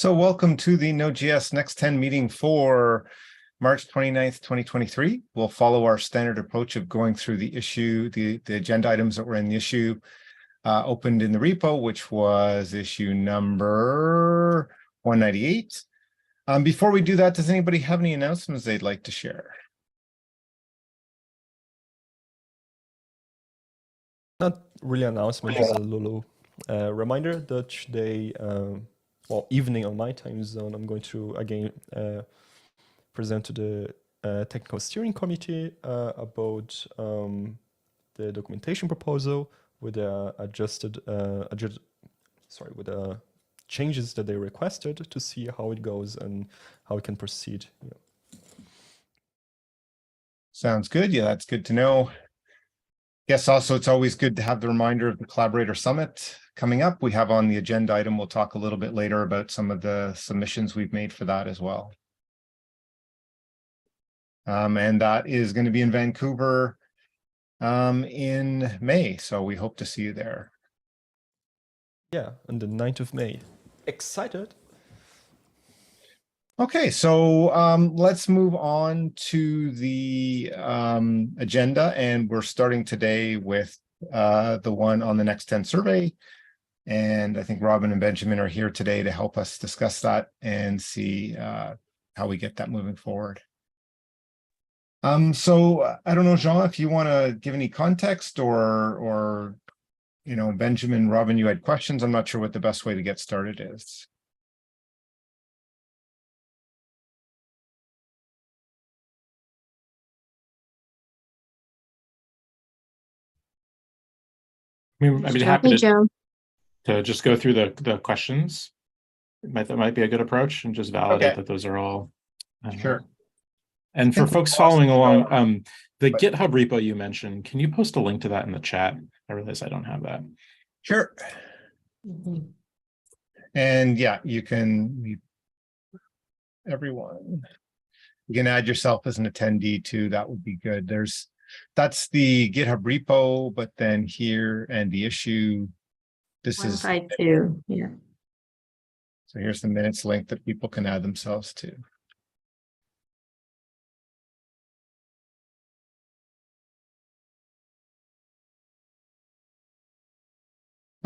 So welcome to the Node.js Next 10 meeting for March 29th, 2023. We'll follow our standard approach of going through the issue, the agenda items that were in the issue opened in the repo, which was issue number 198. Before we do that, does anybody have any announcements they'd like to share? Not really announcement, just a little reminder that today, evening on my time zone, I'm going to again present to the technical steering committee about the documentation proposal with the with the changes that they requested to see how it goes and how we can proceed. Sounds good. Yeah, that's good to know. Yes, also, it's always good to have the reminder of the Collaborator Summit coming up. We have on the agenda item, we'll talk a little bit later about some of the submissions we've made for that as well. And that is going to be in Vancouver in May, so we hope to see you there. Yeah, on the 9th of May. Excited. Okay, so let's move on to the agenda, and we're starting today with the one on the Next 10 survey. And I think Robin and Benjamin are here today to help us discuss that and see how we get that moving forward. So I don't know, Jean, if you want to give any context or you know, Benjamin, Robin, you had questions. I'm not sure what the best way to get started is. I'd be happy to just go through the questions. That might be a good approach, and just validate that those are all sure. And for folks following along, the GitHub repo you mentioned, can you post a link to that in the chat? I realize I don't have that. Sure. And yeah, you can, everyone, you can add yourself as an attendee too. That would be good. That's the GitHub repo, but then here and the issue, this is 152, yeah. So here's the minutes link that people can add themselves to.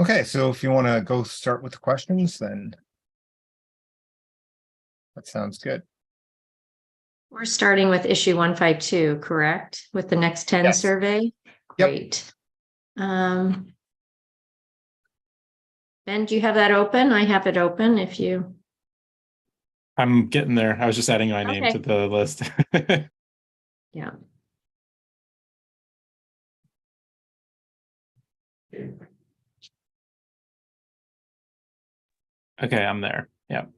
Okay, so if you want to go start with the questions, then that sounds good. We're starting with issue 152, correct? With the Next 10 survey? Great. Yep. Ben, do you have that open? I have it open if you... I'm getting there. I was just adding my name to the list. Yeah. Okay, I'm there. Yep.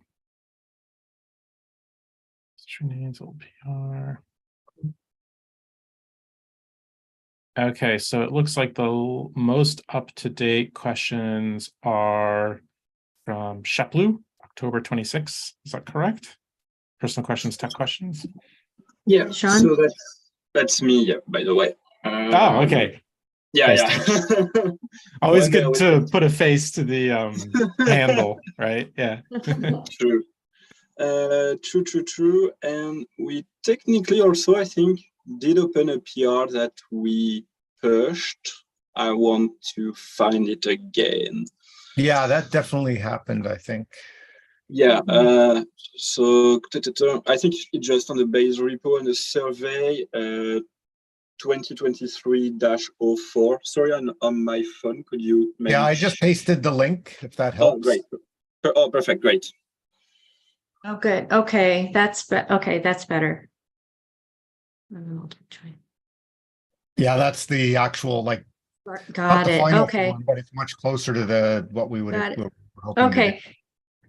Names LPR. Okay, so it looks like the most up-to-date questions are from Sheplu, October 26th. Is that correct? Personal questions, tech questions? Yeah, Sean? so that's me, yeah, by the way. Oh, okay. Yeah, nice. yeah. Always good to put a face to the handle, right? Yeah. True. True. And we technically also, I think, did open a PR that we pushed. I want to find it again. Yeah, that definitely happened, I think. Yeah, so I think it's just on the base repo and the survey 2023-04. Sorry, on my phone, could you maybe... Yeah, I just pasted the link, if that helps. Oh, great. Oh, perfect, great. Oh, good. Okay, that's better. Yeah, that's the actual, like, got it. Okay, form, but it's much closer to what we would have. Okay,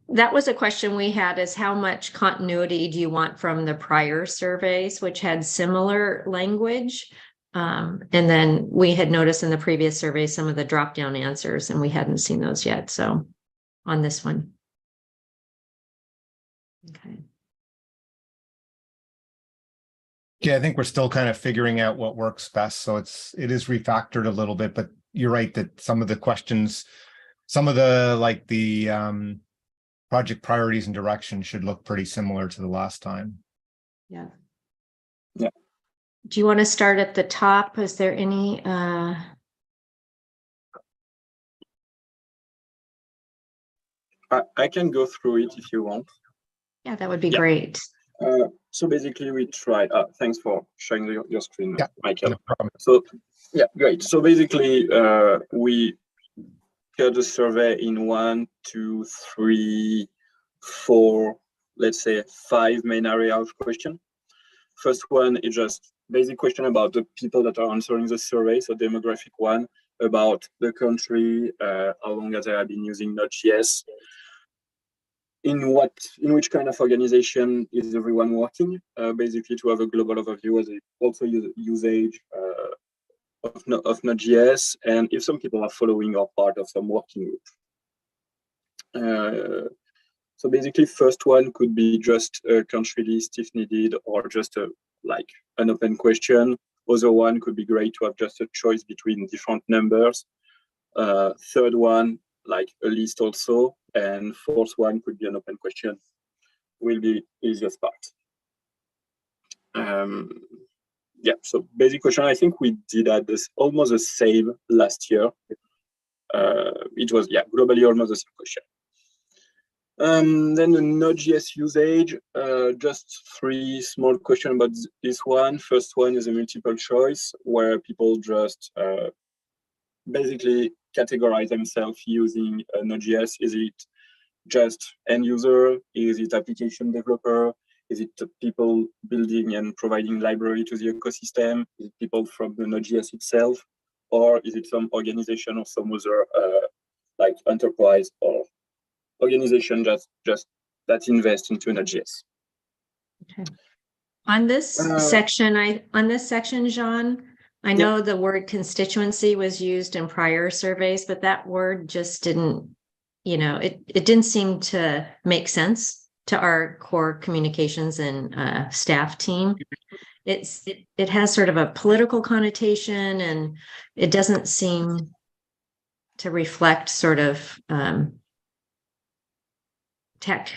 that was a question we had: is how much continuity do you want from the prior surveys, which had similar language? And then we had noticed in the previous survey some of the drop-down answers, and we hadn't seen those yet. So on this one. Okay. Yeah, I think we're still kind of figuring out what works best. So it is refactored a little bit, but you're right that some of the questions, some of the project priorities and direction should look pretty similar to the last time. Yeah. Yeah. Do you want to start at the top? Is there any I can go through it if you want. yeah, that would be Yeah. great. So basically we tried, thanks for sharing your screen, Yeah, Michael. no problem. So yeah, great. So basically we cut the survey in 1, 2, 3, 4, let's say 5 main area of question. First one is just basic question about the people that are answering the survey. So demographic one, about the country, how long has they been using Node.js, in which kind of organization is everyone working, basically to have a global overview as also usage of Node.js, and if some people are following or part of some working group. So basically, first one could be just a country list if needed, or just like an open question. Other one could be great to have just a choice between different numbers. Third one, like a list also, and fourth one could be an open question. Will be easiest part. Yeah, so basic question. I think we did at this almost the same last year. It was, yeah, globally almost the same question. Then the Node.js usage, just 3 small questions about this one. First one is a multiple choice where people just basically categorize themselves using Node.js. Is it just end user? Is it application developer? Is it people building and providing library to the ecosystem? Is it people from the Node.js itself? Or is it some organization or some other like enterprise or organization just that invest into Node.js? Okay. On this section, Jean, I know the word constituency was used in prior surveys, but that word just didn't, it didn't seem to make sense to our core communications and staff team. It has sort of a political connotation, and it doesn't seem to reflect sort of tech,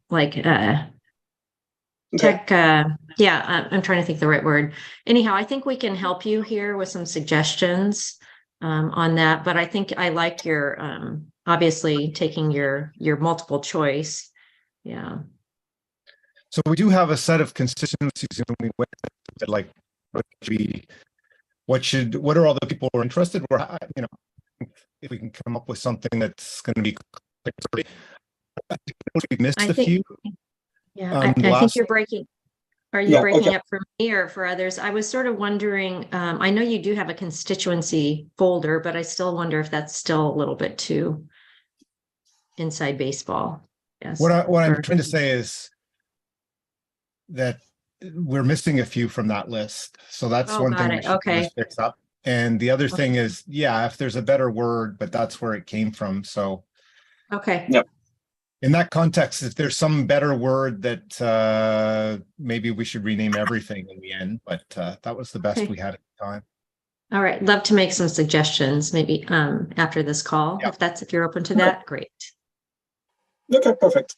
like tech. Yeah, I'm trying to think the right word. Anyhow, I think we can help you here with some suggestions on that. But I think I like your obviously taking your multiple choice. Yeah. So we do have a set of constituencies, and we went like what are all the people who are interested? Or if we can come up with something that's going to be. We missed a few. Yeah, I think you're breaking. Are you breaking up for me or for others? I was sort of wondering, I know you do have a constituency folder, but I still wonder if that's still a little bit too inside baseball. Yes. What I'm trying to say is that we're missing a few from that list. So that's one thing we should fix up. And the other thing is, yeah, if there's a better word, but that's where it came from. So Yep. In that context, if there's some better word that maybe we should rename everything in the end, but that was the best we had at the time. All right. Love to make some suggestions maybe after this call. If you're open to that, great. Okay, perfect.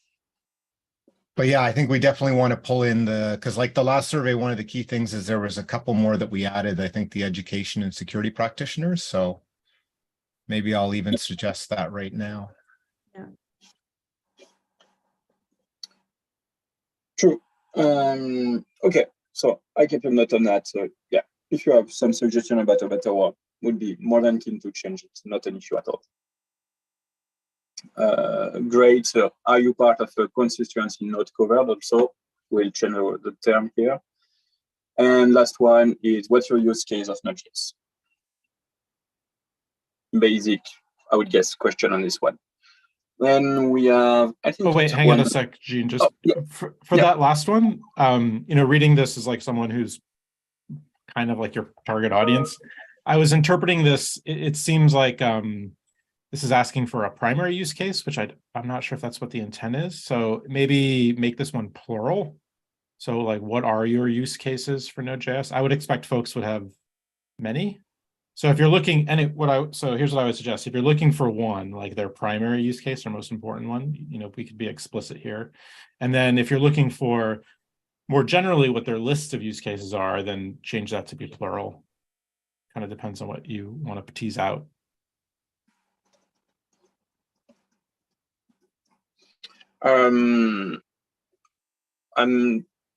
But yeah, I think we definitely want to pull in because like the last survey, one of the key things is there was a couple more that we added, I think the education and security practitioners. So maybe I'll even suggest that right now. Yeah. True. Okay, so I keep a note on that. So yeah, if you have some suggestion about a better word, would be more than keen to change it. Not an issue at all. Great. So are you part of a constituency not covered? Also, we'll change the term here. And last one is, what's your use case of Node.js? Basic, I would guess, question on this one. Then we have, I think. Oh wait, hang on a sec, Jean. Just for that last one, reading this is like someone who's kind of like your target audience. I was interpreting this. It seems like this is asking for a primary use case, which I'm not sure if that's what the intent is. So maybe make this one plural. So like, what are your use cases for Node.js? I would expect folks would have many. So if you're looking, so here's what I would suggest. If you're looking for one, like their primary use case or most important one, we could be explicit here. And then if you're looking for more generally what their list of use cases are, then change that to be plural. Kind of depends on what you want to tease out. I'm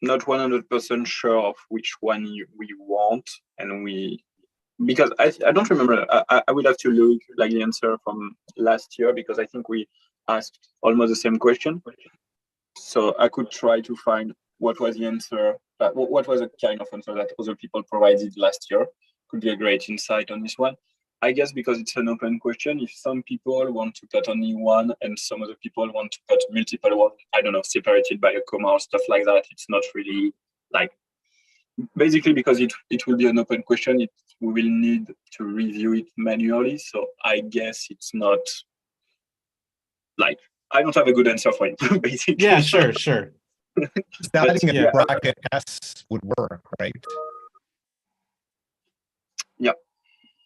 not 100% sure of which one we want, and because I don't remember. I would have to look like the answer from last year, because I think we asked almost the same question. So I could try to find what was the answer, what was the kind of answer that other people provided last year. Could be a great insight on this one. I guess because it's an open question, if some people want to cut only one and some other people want to cut multiple one, I don't know, separated by a comma or stuff like that, it's not really like, basically because it will be an open question, we will need to review it manually. So I guess it's not like, I don't have a good answer for you, basically. Yeah, sure. Adding yeah. a bracket S would work, right? Yeah.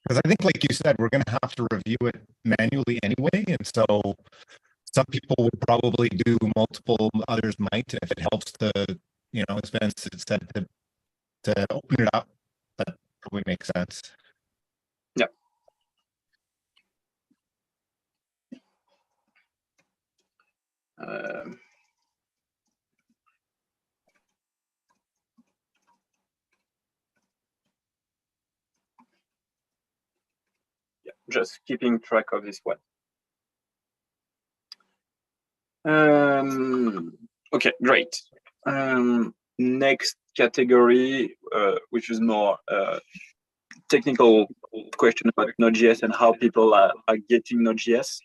Because I think, like you said, we're going to have to review it manually anyway. And so some people would probably do multiple, others might. If it helps to, as Ben said, to open it up, that probably makes sense. Yeah. Just keeping track of this one. Okay, great. Next category, which is more technical question about Node.js and how people are getting Node.js.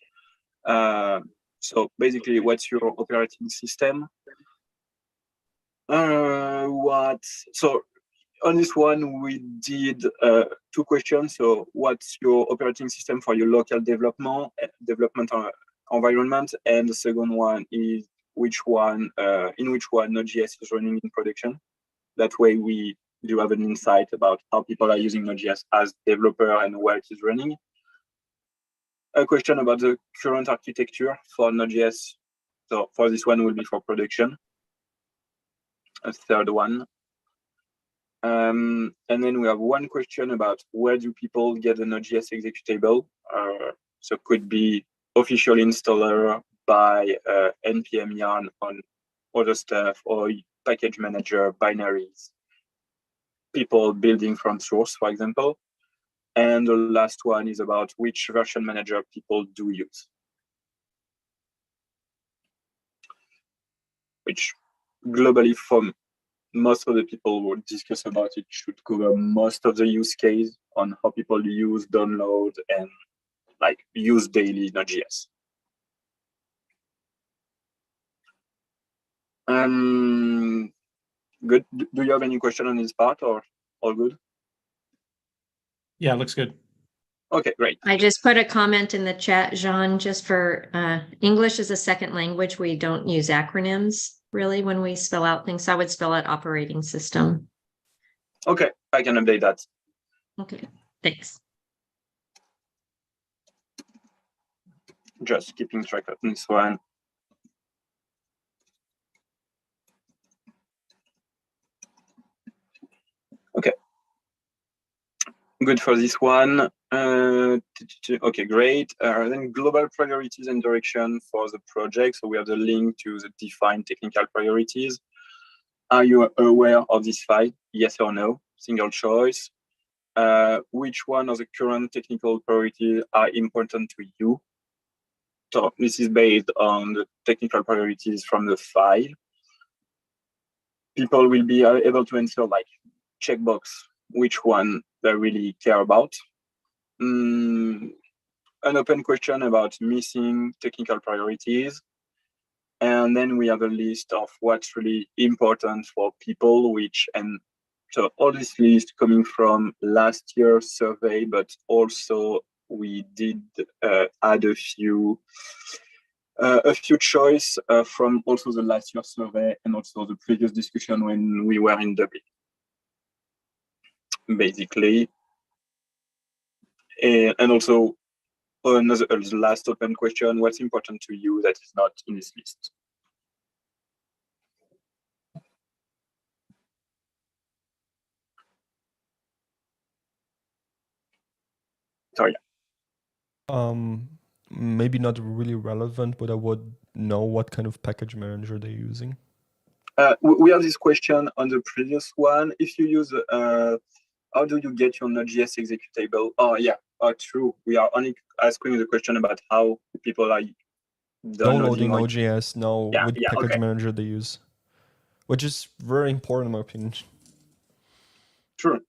So basically, what's your operating system? So on this one, we did 2 questions. So what's your operating system for your local development environment? And the second one is in which one Node.js is running in production. That way we do have an insight about how people are using Node.js as developer and where it is running. A question about the current architecture for Node.js. So for this one will be for production. A third one. And then we have one question about where do people get the Node.js executable? So could be official installer by npm yarn on other stuff, or package manager, binaries, people building from source, for example. And the last one is about which version manager people do use, which globally from most of the people who discuss about it should cover most of the use case on how people use, download, and like use daily Node.js. Good. Do you have any question on this part, or all good? Yeah, looks good. Okay, great. I just put a comment in the chat, Jean, just for English as a second language. We don't use acronyms really when we spell out things. So I would spell out operating system. Okay, I can update that. Okay, thanks. Just keeping track of this one. Okay. Good for this one. Okay, great. Then global priorities and direction for the project. So we have the link to the defined technical priorities. Are you aware of this file? Yes or no? Single choice. Which one of the current technical priorities are important to you? So this is based on the technical priorities from the file. People will be able to answer like checkbox which one they really care about. An open question about missing technical priorities. And then we have a list of what's really important for people, so all this list coming from last year's survey, but also we did add a few choice from also the last year's survey and also the previous discussion when we were in Dublin. Basically, And also, another last open question: what's important to you that is not in this list? Sorry. Maybe not really relevant, but I would know what kind of package manager they're using. We have this question on the previous one. If you use, how do you get your Node.js executable? Oh, yeah, true. We are only asking the question about how people are Downloading Node.js now, Yeah, with yeah, package okay. manager they use, which is very important in my opinion. True.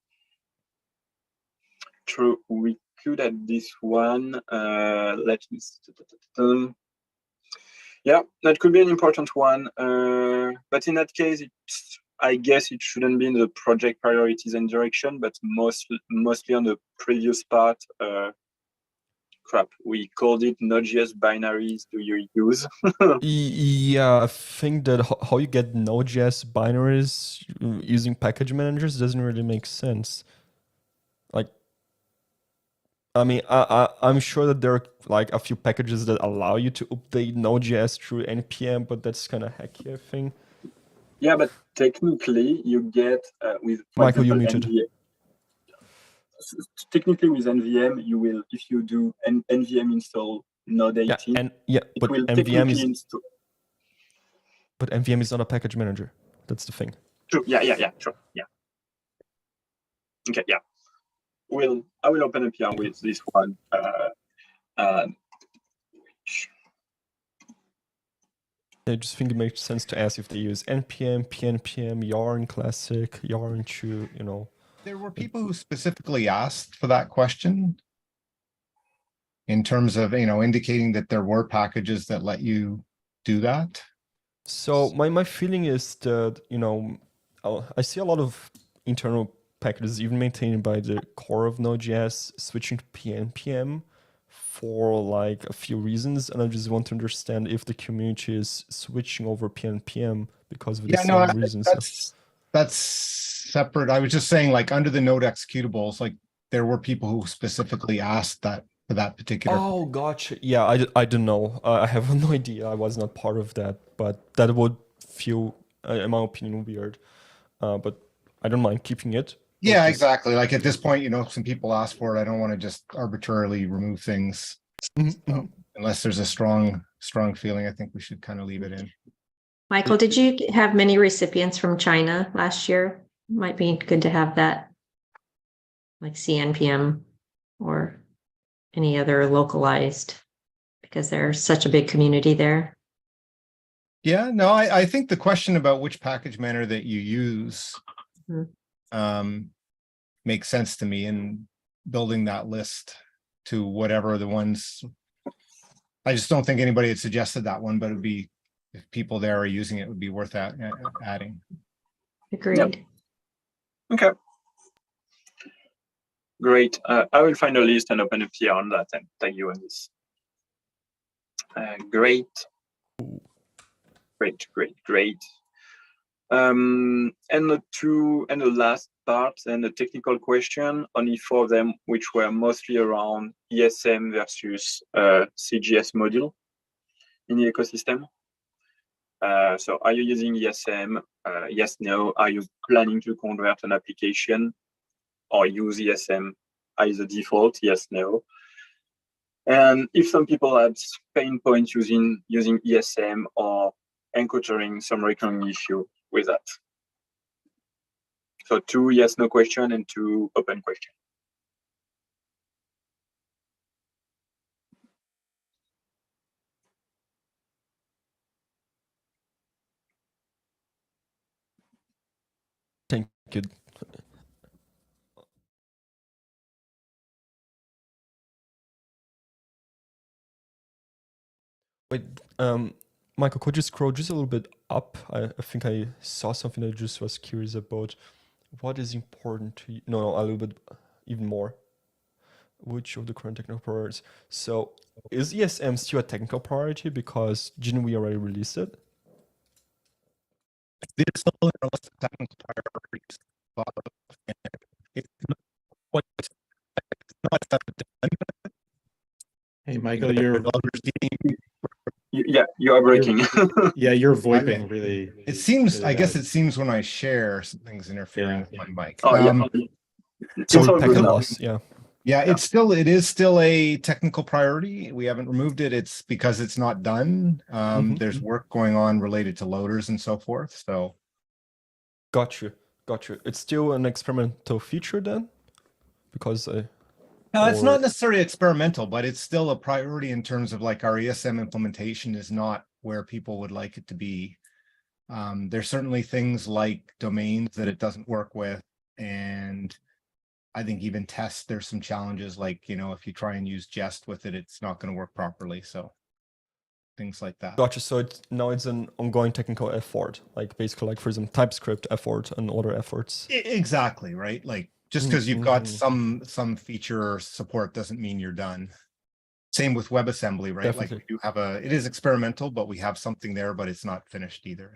True. We could add this one. Let me see. Yeah, that could be an important one. But in that case, I guess it shouldn't be in the project priorities and direction, but mostly on the previous part. Crap, we called it Node.js binaries. Do you use? Yeah, I think that how you get Node.js binaries using package managers doesn't really make sense. Like, I mean, I'm sure that there are like a few packages that allow you to update Node.js through npm, but that's kind of hacky, I think. Yeah, but technically you get with, for Michael, you example, muted. NVM. Technically with NVM, you will, if you do an NVM install Node 18, it will technically install. But NVM is not a package manager. That's the thing. True. Yeah. Sure. Yeah. Okay. Yeah. I will open up here with this one. I just think it makes sense to ask if they use npm, pnpm, yarn classic, yarn chew, you know. There were people who specifically asked for that question in terms of, indicating that there were packages that let you do that. So my feeling is that, I see a lot of internal packages even maintained by the core of Node.js switching to pnpm for like a few reasons, and I just want to understand if the community is switching over pnpm because of the same reasons. That's separate. I was just saying, like, under the Node executables, like there were people who specifically asked that for that particular. Oh, gotcha. Yeah, I don't know. I have no idea. I was not part of that, but that would feel, in my opinion, weird. But I don't mind keeping it. Yeah, exactly. Like at this point, some people ask for it. I don't want to just arbitrarily remove things. So, unless there's a strong feeling, I think we should kind of leave it in. Michael, did you have many recipients from China last year? Might be good to have that, like CNPM or any other localized, because there's such a big community there. Yeah, no, I think the question about which package manager that you use makes sense to me, and building that list to whatever the ones. I just don't think anybody had suggested that one, but it'd be, if people there are using it, it would be worth adding. Agreed. Yep. Okay. Great. I will find a list and open a PR on that and tag you on this. Great. And the last part, and the technical question, only 4 of them, which were mostly around ESM versus CGS module in the ecosystem. So are you using ESM? Yes, no. Are you planning to convert an application or use ESM as a default? Yes, no. And if some people had pain points using ESM or encountering some recurring issue with that. So 2 yes, no question and 2 open question. Thank you. Wait, Michael, could you scroll just a little bit up? I think I saw something that I just was curious about. What is important to you? No, a little bit, even more. Which of the current technical priorities? So is ESM still a technical priority, because didn't we already release it? It's still in our list of technical priorities. It's not Michael, you're Yeah, you are breaking. yeah, you're VoIPing really. It seems, really I guess bad. it seems when I share, something's interfering Yeah. with my mic. Oh, yeah. It's It's a all good packet now. loss, yeah. Yeah, it is still a technical priority. We haven't removed it. It's because it's not done. Mhm. There's work going on related to loaders and so forth. So Got you. It's still an experimental feature then? Because no, it's Or- not necessarily experimental, but it's still a priority in terms of like our ESM implementation is not where people would like it to be. There's certainly things like domains that it doesn't work with, and I think even tests, there's some challenges like, you know, if you try and use jest with it, it's not going to work properly. So things like that. Gotcha. So now it's an ongoing technical effort, like basically like for example TypeScript effort and other efforts. Exactly, right? Like just because you've got some feature support doesn't mean you're done. Same with WebAssembly, right? Definitely. Like we do have it is experimental, but we have something there, but it's not finished either.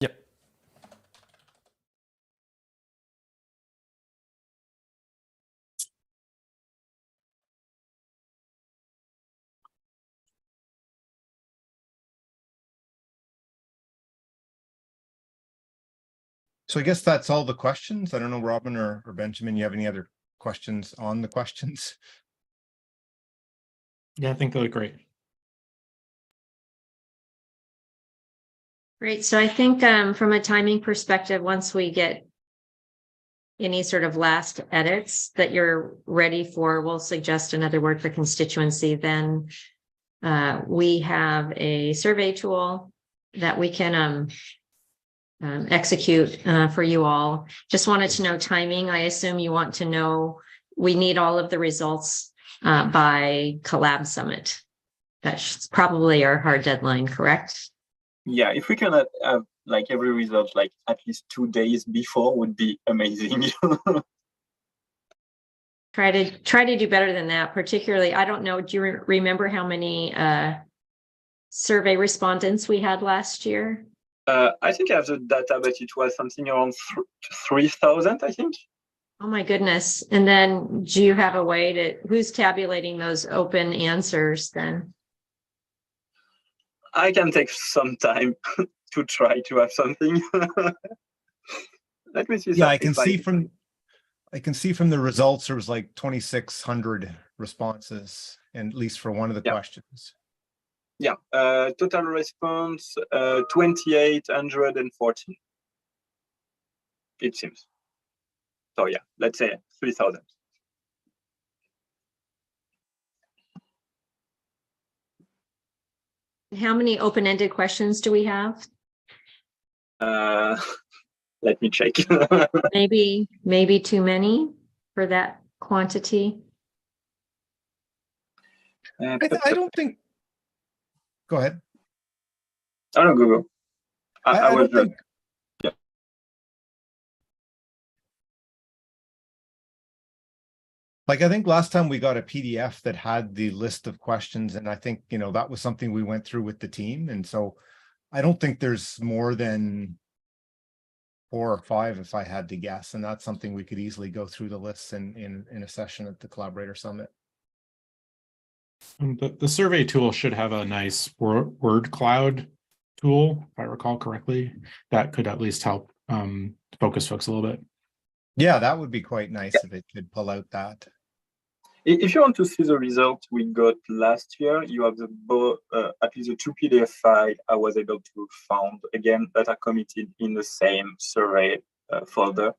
Yep. So I guess that's all the questions. I don't know, Robin or Benjamin, you have any other questions on the questions? Yeah, I think they look great. Great. So I think from a timing perspective, once we get any sort of last edits that you're ready for, we'll suggest another word for constituency. Then we have a survey tool that we can execute for you all. Just wanted to know timing. I assume you want to know, we need all of the results by Collab Summit. That's probably our hard deadline, correct? Yeah, if we can have like every result like at least 2 days before would be amazing. Try to do better than that, particularly, I don't know, do you remember how many survey respondents we had last year? I think I have the data, but it was something around 3,000, I think. Oh my goodness. And then do you have a way to, who's tabulating those open answers then? I can take some time to try to have something. Let me see. Yeah, I can see from the results, there was like 2,600 responses, and at least for one of the questions. Yeah, total response 2,814. It seems. So yeah, let's say 3,000. How many open-ended questions do we have? Let me check. Maybe too many for that quantity. I don't think. Go ahead. Oh no, Google. I was don't think. Yeah. Like, I think last time we got a PDF that had the list of questions, and I think, you know, that was something we went through with the team. And so I don't think there's more than 4 or 5 if I had to guess. And that's something we could easily go through the lists in a session at the Collaborator Summit. The survey tool should have a nice word cloud tool, if I recall correctly, that could at least help focus folks a little bit. Yeah, that would be quite nice if it could pull out that. If you want to see the result we got last year, you have the at least the 2 PDF file I was able to found again that are committed in the same survey folder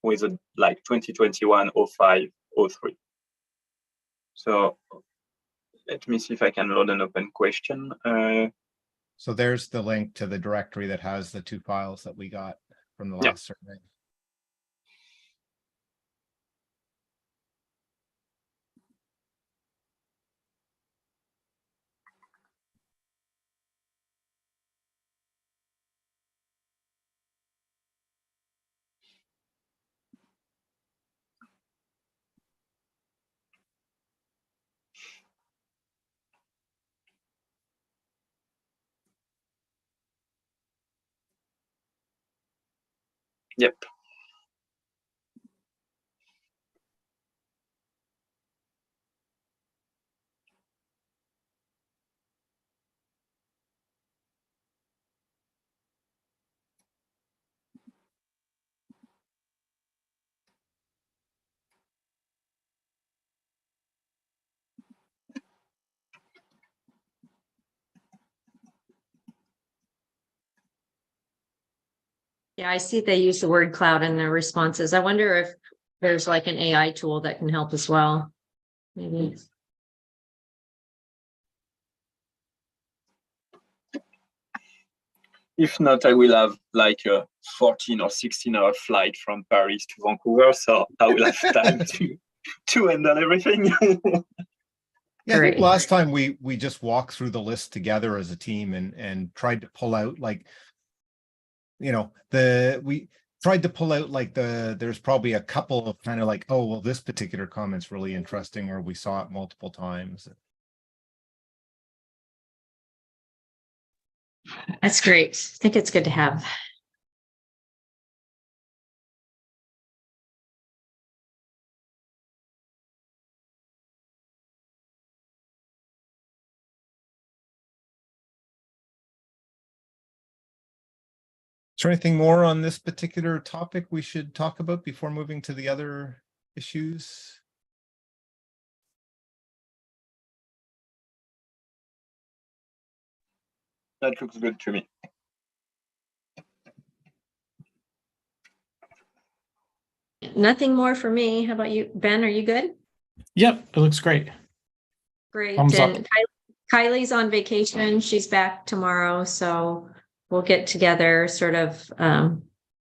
with a like 2021 05 03. So let me see if I can load an open question. So there's the link to the directory that has the 2 files that we got from the last survey. Yep. Yeah, I see they use the word cloud in their responses. I wonder if there's like an AI tool that can help as well. Maybe. If not, I will have like a 14 or 16-hour flight from Paris to Vancouver, so I will have time to handle everything. Yeah, I think Great. last time we just walked through the list together as a team and tried to pull out like, you know, we tried to pull out like there's probably a couple of kind of like, oh, well, this particular comment's really interesting, or we saw it multiple times. That's great. I think it's good to have. Is there anything more on this particular topic we should talk about before moving to the other issues? That looks good to me. Nothing more for me. How about you, Ben? Are you good? Yep, it looks great. Great. Thumbs up. And Kylie's on vacation. She's back tomorrow. So we'll get together, sort of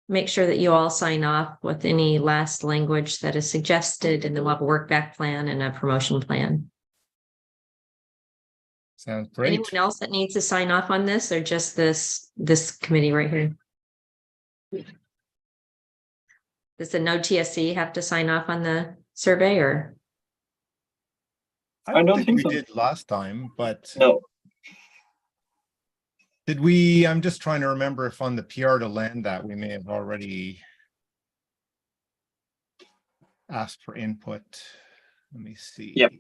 make sure that you all sign off with any last language that is suggested, and then we'll have a work back plan and a promotion plan. Sounds great. Anyone else that needs to sign off on this, or just this committee right here? Does the Node.js have to sign off on the survey, or? I don't think we so. did last time, but No. did we? I'm just trying to remember if on the PR to land that we may have already asked for input. Let me see. Yep.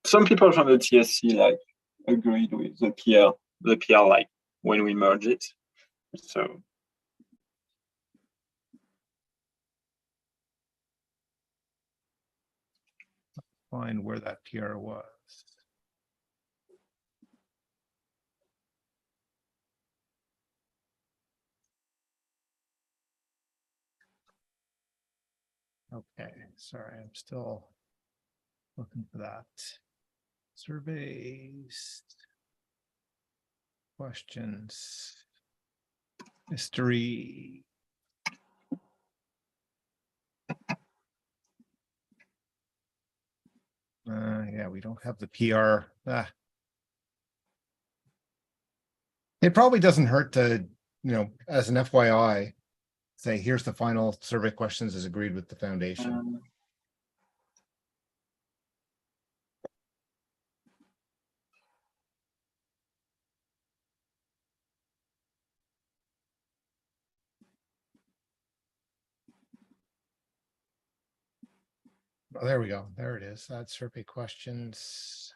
Some people from the TSC like agreed with the PR like when we merge it. So Find where that PR was. Okay, sorry, I'm still looking for that. Surveys, questions, history. Yeah, we don't have the PR. It probably doesn't hurt to, as an FYI, say, here's the final survey questions as agreed with the foundation. Oh, there we go. There it is. Add survey questions.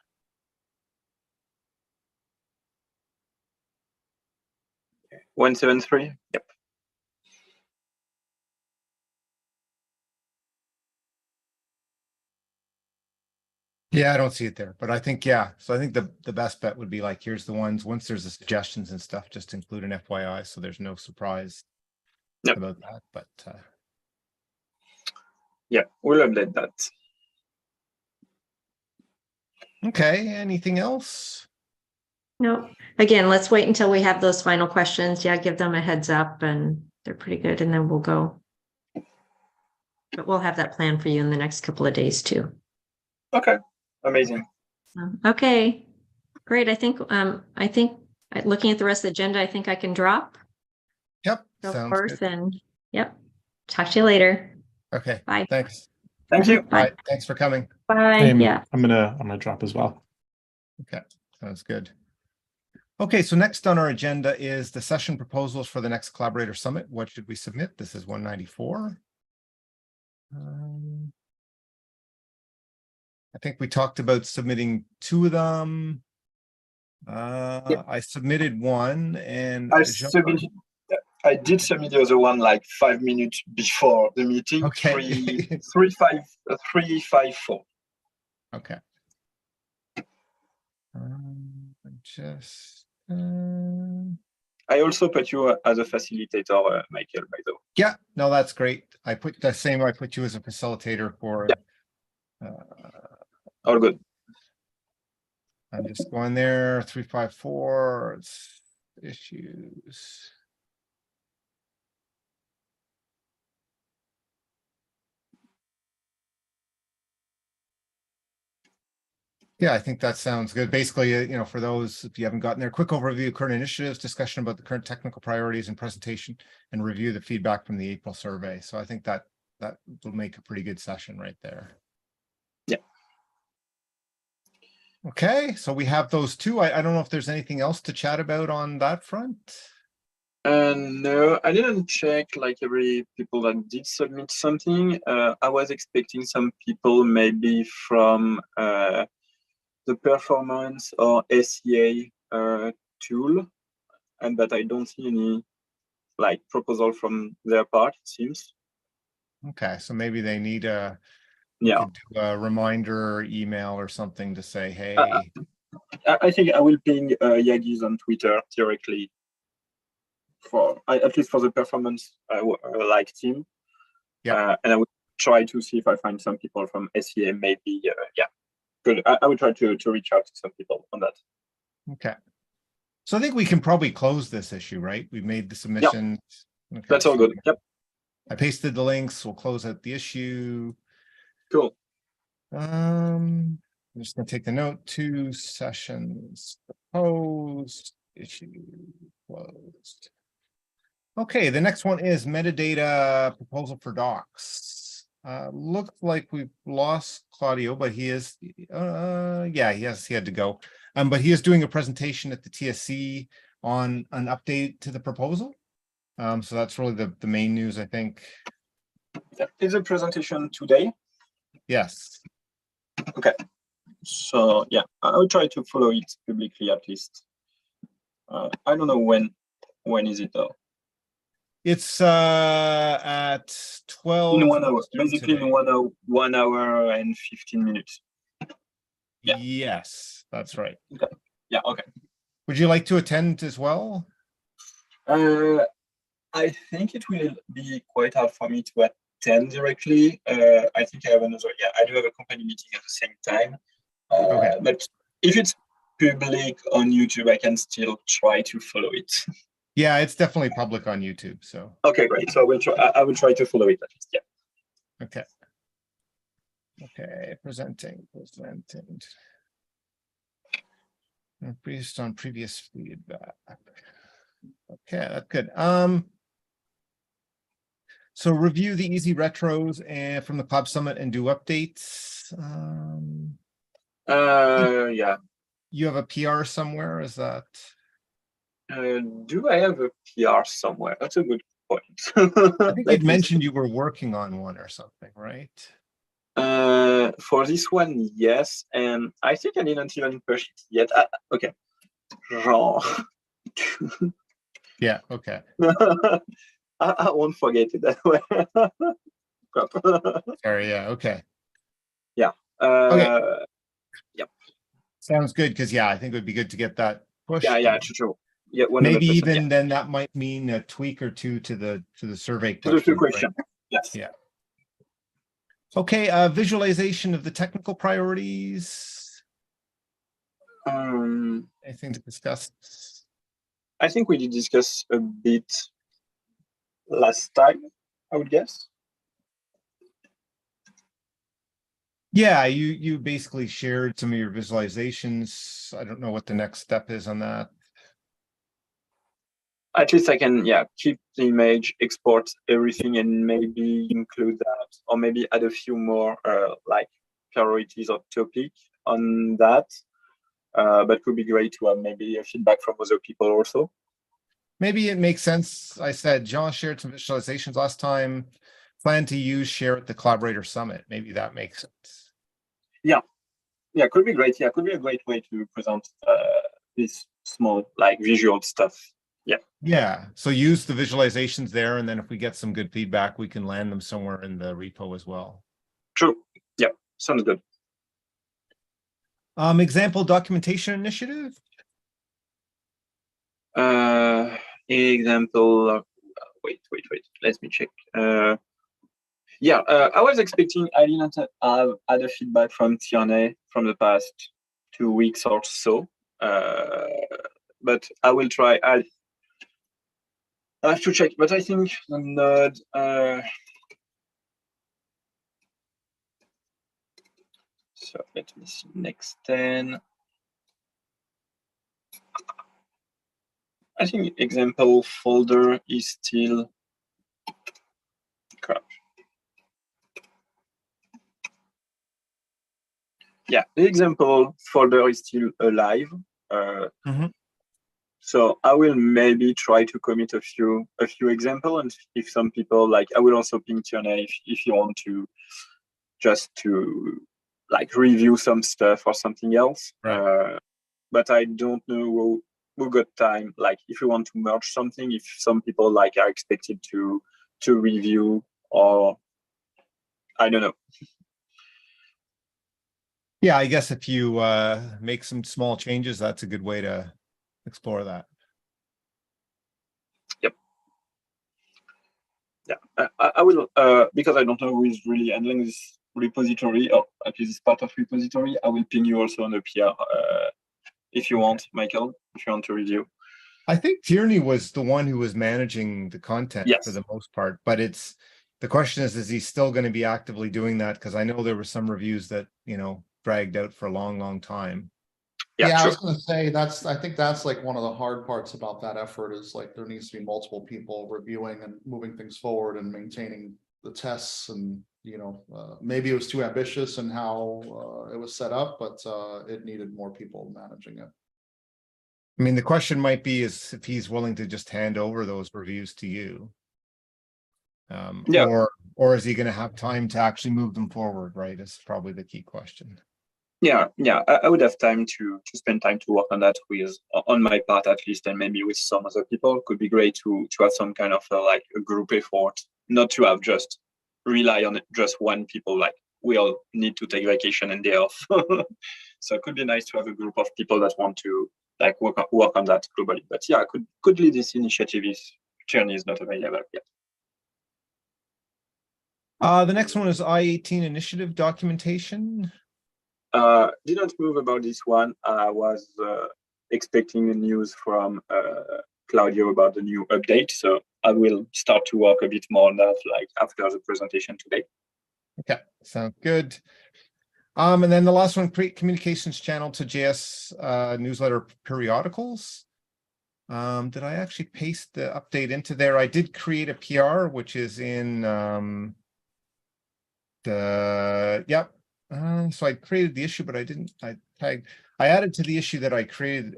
Okay. 173. Yep. Yeah, I don't see it there, but I think, yeah. So I think the best bet would be like, here's the ones, once there's the suggestions and stuff, just include an FYI. So there's no surprise about that, but yeah, we'll update that. Okay, anything else? No. Again, let's wait until we have those final questions. Yeah, give them a heads up, and they're pretty good, and then we'll go. But we'll have that plan for you in the next couple of days too. Okay, amazing. Okay, great. I think looking at the rest of the agenda, I think I can drop. Yep, Go sounds forth good. and yep. Talk to you later. Okay, Bye. thanks. Thank you. All right, thanks for coming. Bye. Same. Yeah. I'm gonna drop as well. Okay, sounds good. Okay, so next on our agenda is the session proposals for the next Collaborator Summit. What should we submit? This is 194. I think we talked about submitting 2 of them. Yep. I submitted one, and I did submit the other one like 5 minutes before the meeting. Okay. 354. Okay. Just I also put you as a facilitator, Michael, by the way. Yeah, no, that's great. I put the same, I put you as a facilitator for, All good. I'm just going there, 354, it's issues. Yeah, I think that sounds good. Basically, for those, if you haven't gotten there, quick overview of current initiatives, discussion about the current technical priorities and presentation, and review the feedback from the April survey. So I think that will make a pretty good session right there. Yeah. Okay, so we have those two. I don't know if there's anything else to chat about on that front. No, I didn't check like every people that did submit something. I was expecting some people maybe from the performance or SEA tool, but I don't see any like proposal from their part, it seems. Okay, so maybe they need Yeah. could do a reminder email or something to say, hey. I think I will ping Yagis on Twitter directly for at least for the performance like team. Yeah. And I will try to see if I find some people from SEA maybe. Yeah, good. I will try to reach out to some people on that. Okay. So I think we can probably close this issue, right? We've made the submission. Okay, that's all so good. Yep. I pasted the links. We'll close out the issue. Cool. I'm just gonna take the note, 2 sessions proposed, issue closed. Okay, the next one is metadata proposal for docs. Looks like we've lost Claudio, but he is, yeah, he had to go. But he is doing a presentation at the TSC on an update to the proposal. So that's really the main news, I think. Is a presentation today? Yes. Okay. So yeah, I will try to follow it publicly at least. I don't know when is it though? It's at 12. In 1 hour, Eastern basically today. in 1 hour and 15 minutes. Yeah. Yes, that's right. Okay. Yeah, okay. Would you like to attend as well? I think it will be quite hard for me to attend directly. I think I have another, I do have a company meeting at the same time. Okay. But if it's public on YouTube, I can still try to follow it. Yeah, it's definitely public on YouTube, so. Okay, great. So I will try to follow it at least, yeah. Okay. Okay, presenting. Based on previous feedback. Okay, that's good. So review the easy retros and from the Cloud Summit and do updates. Yeah. You have a PR somewhere, is that? Do I have a PR somewhere? That's a good point. I think you'd mentioned you were working on one or something, right? For this one, yes. And I think I didn't even push it yet. Okay. Jean. Yeah, okay. I won't forget it that way. Sorry, yeah, okay. Yeah. Okay. Yep. Sounds good, because I think it would be good to get that pushed. Yeah, true. Yeah, 100%, maybe even then that might mean a tweak or two to the survey question. Right? Yes. Yeah. Okay, visualization of the technical priorities. Anything to discuss? I think we did discuss a bit last time, I would guess. Yeah, you basically shared some of your visualizations. I don't know what the next step is on that. At least I can, keep the image, export everything, and maybe include that, or maybe add a few more like priorities or topic on that. But would be great to have maybe a feedback from other people also. Maybe it makes sense. I said John shared some visualizations last time. Plan to use share at the Collaborator Summit. Maybe that makes sense. Yeah, could be great. Yeah, could be a great way to present this small like visual stuff. Yeah, so use the visualizations there, and then if we get some good feedback, we can land them somewhere in the repo as well. True. Yeah, sounds good. Example documentation initiative. example of, wait, let me check. Yeah, I was expecting, I didn't have other feedback from Tierney from the past 2 weeks or so, but I will try. I have to check, but I think the Node, so let me see, next 10. I think example folder is still, crap. Yeah, the example folder is still alive. So I will maybe try to commit a few examples, and if some people like, I will also ping Tierney if you want to just to like review some stuff or something else. Right. But I don't know who got time. Like if you want to merge something, if some people like are expected to review, or I don't know. Yeah, I guess if you make some small changes, that's a good way to explore that. Yep. Yeah, I will, because I don't know who is really handling this repository, or at least this part of repository, I will ping you also on the PR if you want, Michael, if you want to review. I think Tierney was the one who was managing the content Yes. for the most part, but the question is he still going to be actively doing that? Because I know there were some reviews that, dragged out for a long time. Yeah, I sure. was going to say I think that's like one of the hard parts about that effort is like there needs to be multiple people reviewing and moving things forward and maintaining the tests, and maybe it was too ambitious in how it was set up, but it needed more people managing it. I mean, the question might be is if he's willing to just hand over those reviews to you. Yeah. Or is he going to have time to actually move them forward, right? Is probably the key question. Yeah, I would have time to spend time to work on that on my part at least, and maybe with some other people. Could be great to have some kind of like a group effort, not to have just rely on just one people. Like we all need to take vacation and day off, so it could be nice to have a group of people that want to like work on that globally. But yeah, could lead this initiative if Tierney is not available yet. The next one is I-18 initiative documentation. Didn't move about this one. I was expecting the news from Claudio about the new update, so I will start to work a bit more on that, like after the presentation today. Okay, sounds good. And then the last one, create communications channel to JS newsletter periodicals. Did I actually paste the update into there? I did create a PR, which is in yep. So I created the issue, but I added to the issue that I created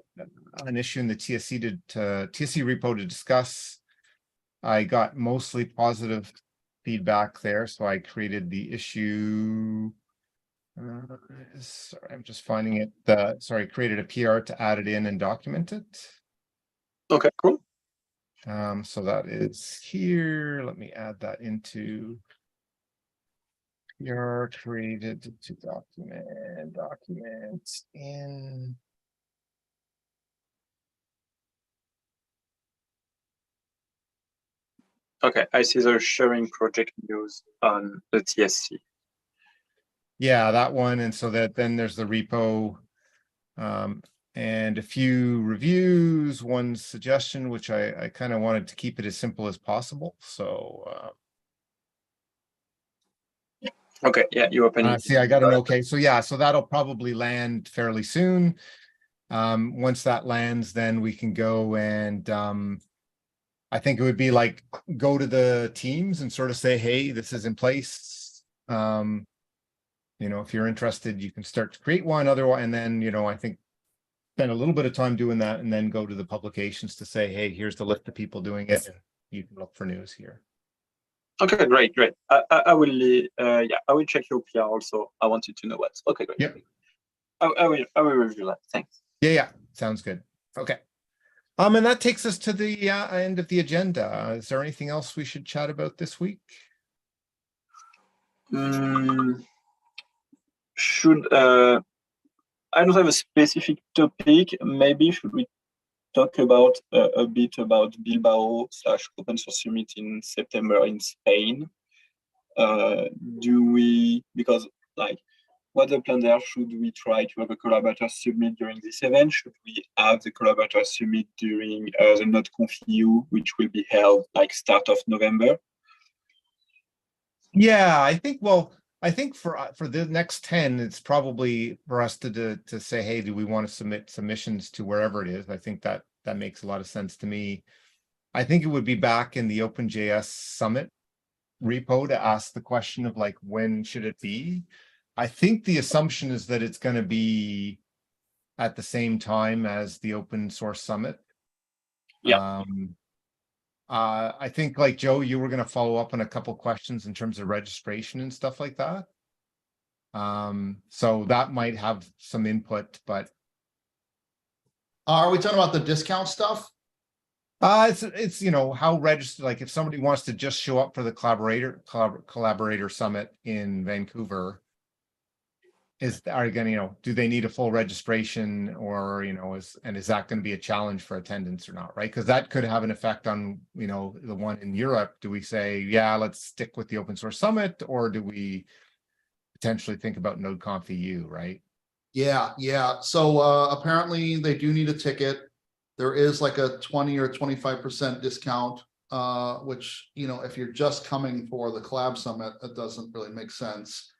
an issue in the TSC TSC repo to discuss. I got mostly positive feedback there, so I created the issue. Sorry, I'm just finding it. Sorry, created a PR to add it in and document it. Okay, cool. So that is here. Let me add that into PR created to documents in. Okay, I see the sharing project news on the TSC. Yeah, that one. And so then there's the repo and a few reviews, one suggestion, which I kind of wanted to keep it as simple as possible. So okay, yeah, you open it. See, I got an okay. So yeah, so that'll probably land fairly soon. Once that lands, then we can go and I think it would be like go to the teams and sort of say, hey, this is in place. If you're interested, you can start to create one. Otherwise, and then I think spend a little bit of time doing that, and then go to the publications to say, hey, here's the list of people doing it, and you can look for news here. Okay, great. I will I will check your PR also. I wanted to know what. Okay, great. Yep. I will review that. Thanks. Yeah, sounds good. Okay. And that takes us to the end of the agenda. Is there anything else we should chat about this week? Should I don't have a specific topic. Maybe should we talk about a bit about Bilbao / Open Source Summit in September in Spain. Because like, what's the plan there? Should we try to have a collaborator summit during this event? Should we have the collaborator summit during the NodeConf EU, which will be held like start of November? Yeah, I think, well, I think for the next 10, it's probably for us to say, hey, do we want to submit submissions to wherever it is? I think that makes a lot of sense to me. I think it would be back in the OpenJS Summit repo to ask the question of like, when should it be? I think the assumption is that it's going to be at the same time as the Open Source Summit. Yeah. I think, like, Joe, you were going to follow up on a couple questions in terms of registration and stuff like that. So that might have some input, but Are we talking about the discount stuff? it's how registered, like if somebody wants to just show up for the collaborator summit in Vancouver, are you gonna, do they need a full registration, or is that going to be a challenge for attendance or not, right? Because that could have an effect on the one in Europe. Do we say, yeah, let's stick with the Open Source Summit, or do we potentially think about NodeConf EU, right? Yeah. So apparently they do need a ticket. There is like a 20 or 25% discount, which, if you're just coming for the collab summit, it doesn't really make sense.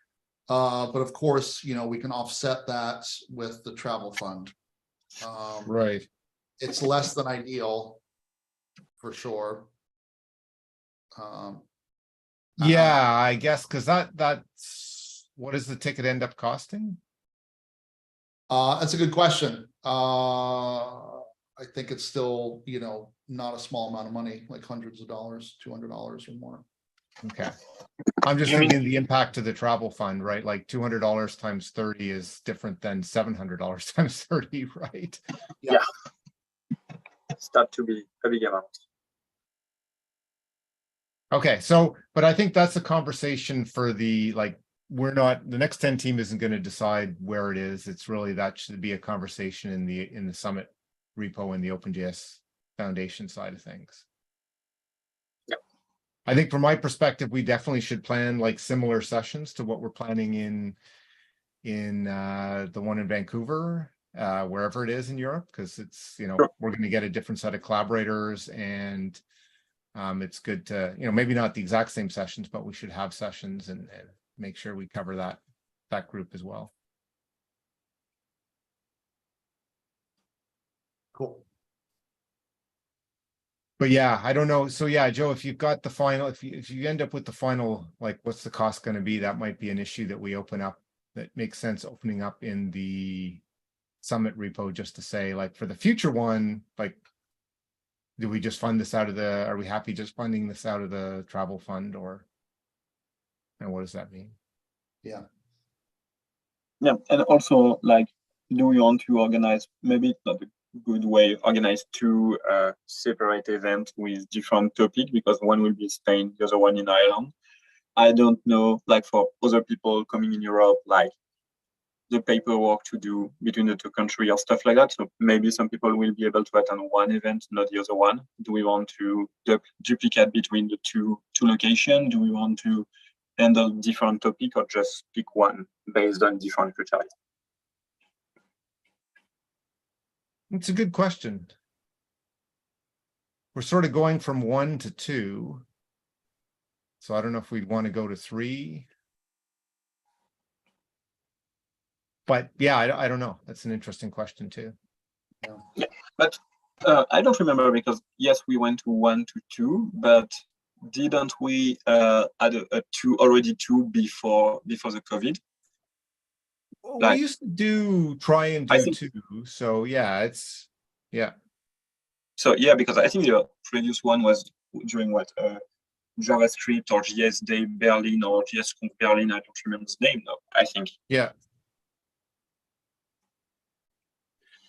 But of course, we can offset that with the travel fund. Right. It's less than ideal, for sure. Yeah, I guess, because that's what does the ticket end up costing? That's a good question. I think it's still, not a small amount of money, like hundreds of dollars, $200 or more. Okay. I'm just thinking the impact to the travel fund, right? Like $200 times 30 is different than $700 times 30, right? Yeah. Start to be a big amount. Okay, so, but I think that's a conversation for the next 10 team isn't going to decide where it is. It's really, that should be a conversation in the summit repo and the OpenJS Foundation side of things. Yeah. I think from my perspective, we definitely should plan like similar sessions to what we're planning in the one in Vancouver, wherever it is in Europe, because it's, we're going to get a different set of collaborators, and it's good to, maybe not the exact same sessions, but we should have sessions and make sure we cover that group as well. Cool. But yeah, I don't know. So yeah, Joe, if you've got the final, if you end up with the final, like what's the cost going to be, that might be an issue that we open up, that makes sense opening up in the summit repo, just to say, like, for the future one, like, do we just fund this out of are we happy just funding this out of the travel fund, and what does that mean? Yeah. Yeah, and also, like, do we want to organize, maybe it's not a good way, organize two separate events with different topics, because one will be Spain, the other one in Ireland. I don't know, like, for other people coming in Europe, like the paperwork to do between the two countries or stuff like that. So maybe some people will be able to attend one event, not the other one. Do we want to duplicate between the two locations? Do we want to handle different topic, or just pick one based on different criteria? It's a good question. We're sort of going from 1 to 2. So I don't know if we'd want to go to 3. But yeah, I don't know. That's an interesting question too. Yeah, but I don't remember, because yes, we went to 1 to 2, but didn't we add a 2 before the COVID? Well, we used to try and do 2. So yeah, yeah. So yeah, because I think the previous one was during what, JavaScript or JS Day Berlin or JS Conf Berlin. I don't remember the name now, I think. Yeah.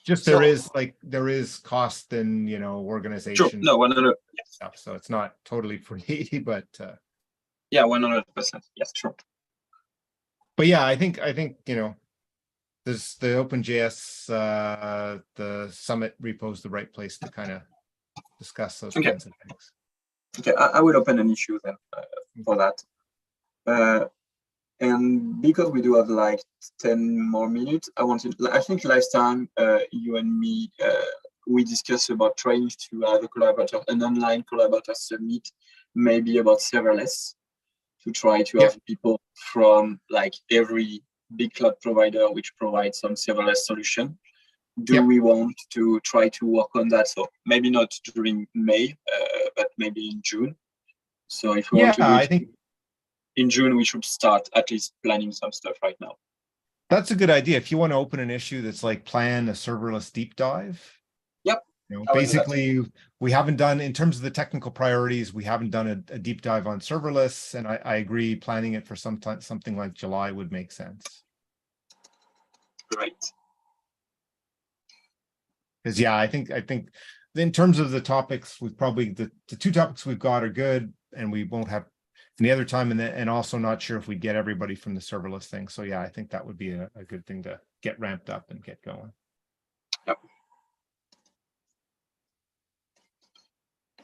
Just there is cost and organization. Sure. No, 100. Stuff, so it's not totally free, but yeah, 100%. Yes, true. But yeah, I think Does the OpenJS, the Summit repo is the right place to kind of discuss those Okay. kinds of things? Okay, I will open an issue then for that. And because we do have like 10 more minutes, I think last time you and me, we discussed about trying to have an online collaborator summit, maybe about serverless, to try to have people from like every big cloud provider which provides some serverless solution. Do we want to try to work on that? So maybe not during May, but maybe in June. So if we want to do it, I think in June, we should start at least planning some stuff right now. that's a good idea. If you want to open an issue that's like plan a serverless deep dive. Yep. You know, basically, we haven't done, in terms of the technical priorities, we haven't done a deep dive on serverless, and I agree, planning it for something like July would make sense. Great. Because I think in terms of the topics, we've probably the two topics we've got are good, and we won't have any other time, and also not sure if we get everybody from the serverless thing. So I think that would be a good thing to get ramped up and get going. Yep.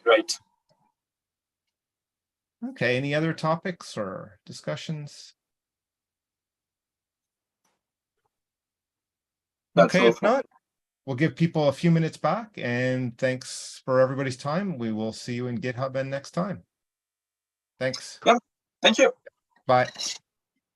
Great. Okay, any other topics or discussions? That's Okay, all if not, we'll give people a few minutes back, and thanks for everybody's time. We will see you in GitHub and next time. Thanks. Yep. Thank you. Bye.